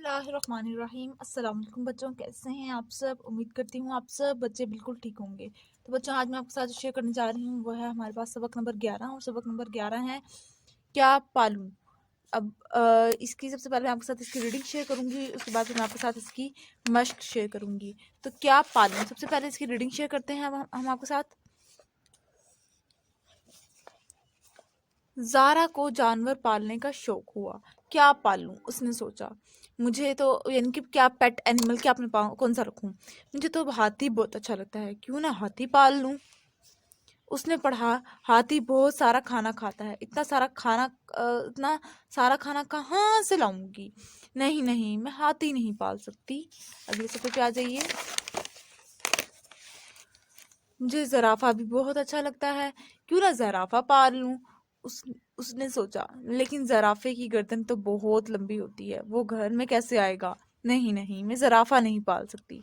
बिस्मिल्लाहिर्रहमानिर्रहीम। अस्सलाम वालेकुम बच्चों, कैसे हैं आप सब? उम्मीद करती हूँ आप सब बच्चे बिल्कुल ठीक होंगे। तो बच्चों, आज मैं आपके साथ शेयर करने जा रही हूँ वो है हमारे पास सबक नंबर 11, और सबक नंबर 11 है क्या पालूं। अब इसकी सबसे पहले मैं आपके साथ इसकी रीडिंग शेयर करूंगी, उसके बाद फिर मैं आपके साथ इसकी मश्क शेयर करूंगी। तो क्या पालूं, सबसे पहले इसकी रीडिंग शेयर करते हैं हम आपके साथ। ज़ारा को जानवर पालने का शौक हुआ। क्या पालूं, उसने सोचा। मुझे तो यानी कि क्या पेट एनिमल क्या अपने पाँव कौन सा रखूं। मुझे तो हाथी बहुत अच्छा लगता है, क्यों ना हाथी पाल लूं। उसने पढ़ा हाथी बहुत सारा खाना खाता है। इतना सारा खाना कहाँ से लाऊंगी। नहीं नहीं, मैं हाथी नहीं पाल सकती। अगले सफे पे आ जाइए। मुझे ज़राफ़ा भी बहुत अच्छा लगता है, क्यों ना ज़राफ़ा पाल लूं। उसने सोचा, लेकिन ज़राफ़े की गर्दन तो बहुत लंबी होती है, वो घर में कैसे आएगा। नहीं नहीं, मैं ज़राफ़ा नहीं पाल सकती।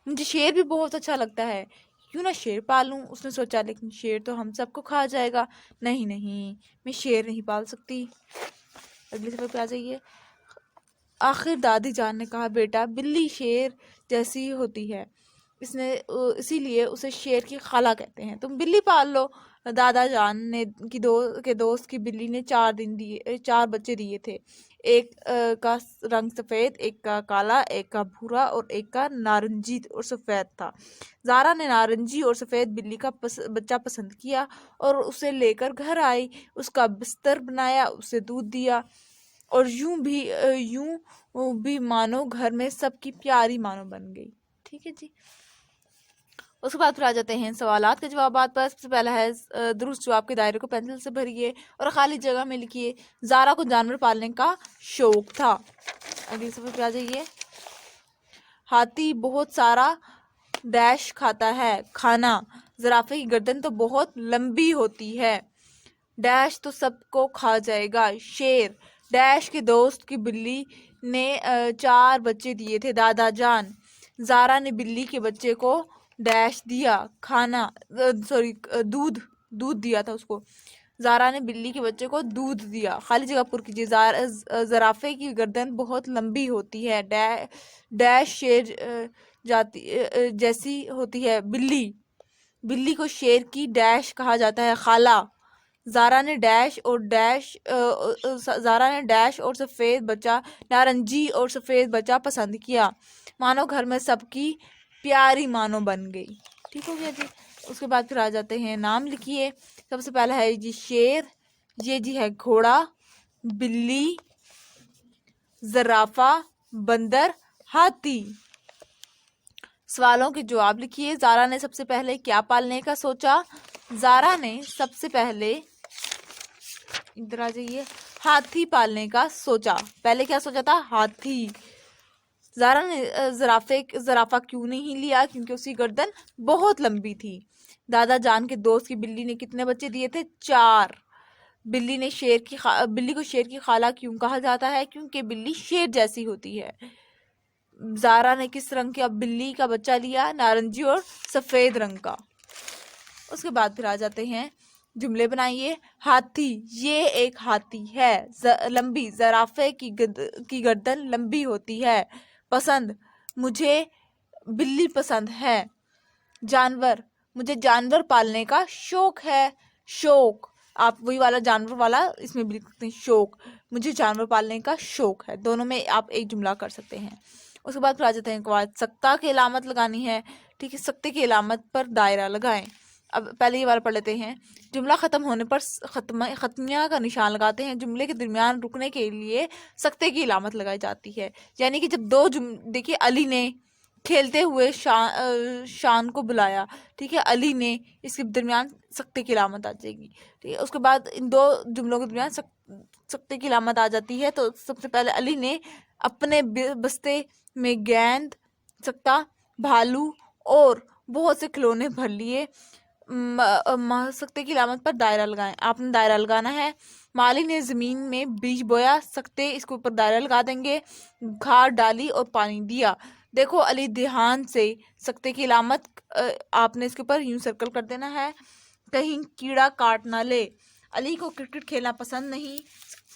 मुझे शेर भी बहुत अच्छा लगता है, क्यों ना शेर पालूं। उसने सोचा, लेकिन शेर तो हम सबको खा जाएगा। नहीं नहीं, मैं शेर नहीं पाल सकती। अगले सफर पे आ जाइए। आखिर दादी जान ने कहा, बेटा बिल्ली शेर जैसी होती है, इसीलिए उसे शेर की खाला कहते हैं, तुम बिल्ली पाल लो। दादा जान ने के दोस्त की बिल्ली ने 4 बच्चे दिए थे। एक का रंग सफ़ेद, एक का काला, एक का भूरा और एक का नारंगी और सफ़ेद था। ज़ारा ने नारंगी और सफ़ेद बिल्ली का बच्चा पसंद किया और उसे लेकर घर आई। उसका बिस्तर बनाया, उसे दूध दिया, और यूं भी मानो घर में सबकी प्यारी मानो बन गई। ठीक है जी। उसके बाद फिर आ जाते हैं सवालात के जवाबात पर। सबसे पहला है दुरुस्त जवाब के दायरे को पेंसिल से भरिए और खाली जगह में लिखिए। ज़ारा को जानवर पालने का शौक था। अगले सफर पे आ जाइए। हाथी बहुत सारा डैश खाता है। खाना, ज़राफ़े की गर्दन तो बहुत लंबी होती है। डैश तो सबको खा जाएगा। शेर, डैश के दोस्त की बिल्ली ने 4 बच्चे दिए थे। दादा जान, ज़ारा ने बिल्ली के बच्चे को डैश दिया। दूध दूध दिया था उसको। ज़ारा ने बिल्ली के बच्चे को दूध दिया। खाली जगह पुर कीजिए। ज़राफ़े की गर्दन बहुत लंबी होती है। डैश शेर जैसी होती है। बिल्ली को शेर की डैश कहा जाता है, खाला। ज़ारा ने डैश और सफ़ेद बच्चा, नारंगी और सफ़ेद बच्चा पसंद किया, मानो घर में सबकी प्यारी मानो बन गई। ठीक हो गया जी। उसके बाद फिर आ जाते हैं, नाम लिखिए। सबसे पहला है जी शेर, ये जी है घोड़ा, बिल्ली, ज़राफ़ा, बंदर, हाथी। सवालों के जवाब लिखिए। ज़ारा ने सबसे पहले क्या पालने का सोचा। ज़ारा ने सबसे पहले, इधर आ जाइए, हाथी पालने का सोचा। पहले क्या सोचा था, हाथी। ज़ारा ने ज़राफ़ा क्यों नहीं लिया, क्योंकि उसकी गर्दन बहुत लंबी थी। दादा जान के दोस्त की बिल्ली ने कितने बच्चे दिए थे, 4। बिल्ली को शेर की खाला क्यों कहा जाता है, क्योंकि बिल्ली शेर जैसी होती है। ज़ारा ने किस रंग का बिल्ली का बच्चा लिया, नारंगी और सफ़ेद रंग का। उसके बाद फिर आ जाते हैं, जुमले बनाइए। हाथी, ये एक हाथी है। लंबी, ज़राफ़े की गर्दन लंबी होती है। पसंद, मुझे बिल्ली पसंद है। जानवर, मुझे जानवर पालने का शौक है। शौक, आप वही वाला जानवर वाला इसमें भी लिख सकते हैं, शौक। मुझे जानवर पालने का शौक है। दोनों में आप एक जुमला कर सकते हैं। उसके बाद फिर आ जाते हैं कवायद। सख्ता की अलामत लगानी है। ठीक है, सख्ते की अलामत पर दायरा लगाएं। अब पहले ये वाला पढ़ लेते हैं। जुमला ख़त्म होने पर ख़त्मिया का निशान लगाते हैं। जुमले के दरमियान रुकने के लिए सख्ते की अलामत लगाई जाती है। यानी कि जब देखिए, अली ने खेलते हुए शान को बुलाया। ठीक है, अली ने, इसके दरमियान सख्ते की अलामत आ जाएगी। ठीक है, उसके बाद इन 2 जुमलों के दरमियान सख्ते की अलामत आ जाती है। तो सबसे पहले अली ने अपने बस्ते में गेंद, सख्ता, भालू और बहुत से खिलौने भर लिए। सख्ते की अलामत पर दायरा लगाएं। आपने दायरा लगाना है। माली ने ज़मीन में बीज बोया। सख्ते इसके ऊपर दायरा लगा देंगे। खाद डाली और पानी दिया। देखो अली, ध्यान से सख्ते की अलामत आपने इसके ऊपर यूं सर्कल कर देना है, कहीं कीड़ा काट ना ले। अली को क्रिकेट खेलना पसंद नहीं।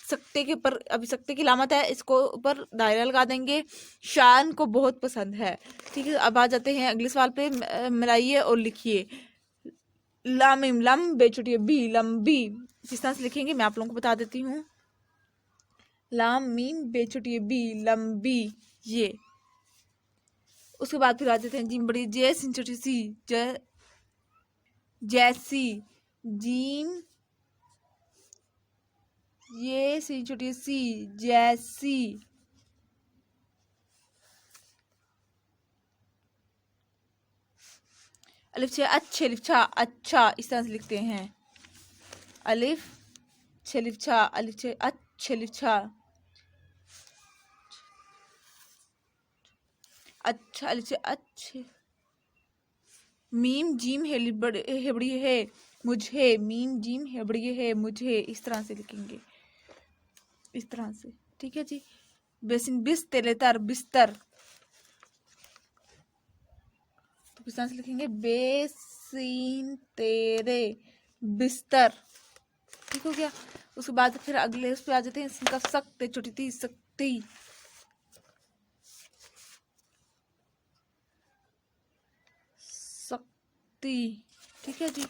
سکتے کے اوپر ابھی سکتے کی علامت ہے، اس کو اوپر دائرہ لگا دیں گے. شان کو بہت پسند ہے. ٹھیک ہے، اب آ جاتے ہیں اگلے سوال پہ. ملائیے اور لکھیے. لام میم لمبے چھوٹی بی لمبی. کس طرح سے لکھیں گے میں آپ لوگوں کو بتا دیتی ہوں. لام میم بے چھوٹی بی لمبی. یہ اس کے بعد پھر آ جاتے ہیں جیم بڑی جے سین چھوٹی سی جیسی. جیم یہ سین چھوٹی سی جیسی. الف چھ اچھے الف چھا اچھا. اس طرح سے لکھتے ہیں. الف چھ الف چھا الف چھ اچھے الف چھا اچھا الف چھ اچھے. میم جیم ہیبڑی ہے مجھے. میم جیم ہیبڑی ہے مجھے. اس طرح سے لکھیں گے، اس طرح سے. ٹھیک ہے جی. بیسن بس تیرے تر بستر. تو کس طرح سے لکھیں گے؟ بیسین تیرے بستر. ٹھیک ہو گیا. اس کے بعد پھر اگلے اس پہ آ جاتے ہیں اس کا سکتے چھوٹی تی سکتی. سکتی. ٹھیک ہے جی.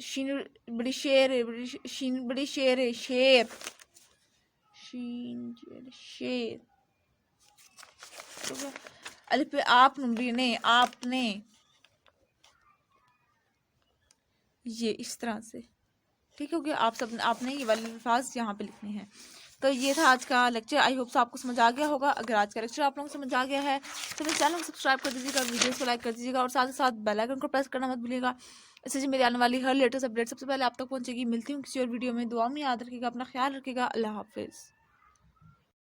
شین بڑی شیر ہے شین بڑی شیر ہے شیر. شین شیر. الف پہ آپ نمبر نے آپ نے. یہ اس طرح سے. ٹھیک ہو گیا. آپ نے یہ والے الفاظ یہاں پہ لکھنے ہیں. تو یہ تھا آج کا لیکچر. آئی ہوپ آپ کو سمجھ آ گیا ہوگا. اگر آج کا لیکچر آپ لوگوں کو سمجھ آ گیا ہے تو میرے چینل کو سبسکرائب کر دیجیے گا، ویڈیوز کو لائک کر دیجیے گا، اور ساتھ ہی ساتھ بیل آئیکن کو پریس کرنا مت بھولیے گا. اس سے جو میری آنے والی ہر لیٹسٹ اپڈیٹ سب سے پہلے آپ تک پہنچے گی. ملتی ہوں کسی اور ویڈیو میں. دعا میں یاد رکھیے گا، اپنا خیال رکھیے گا. اللہ حافظ.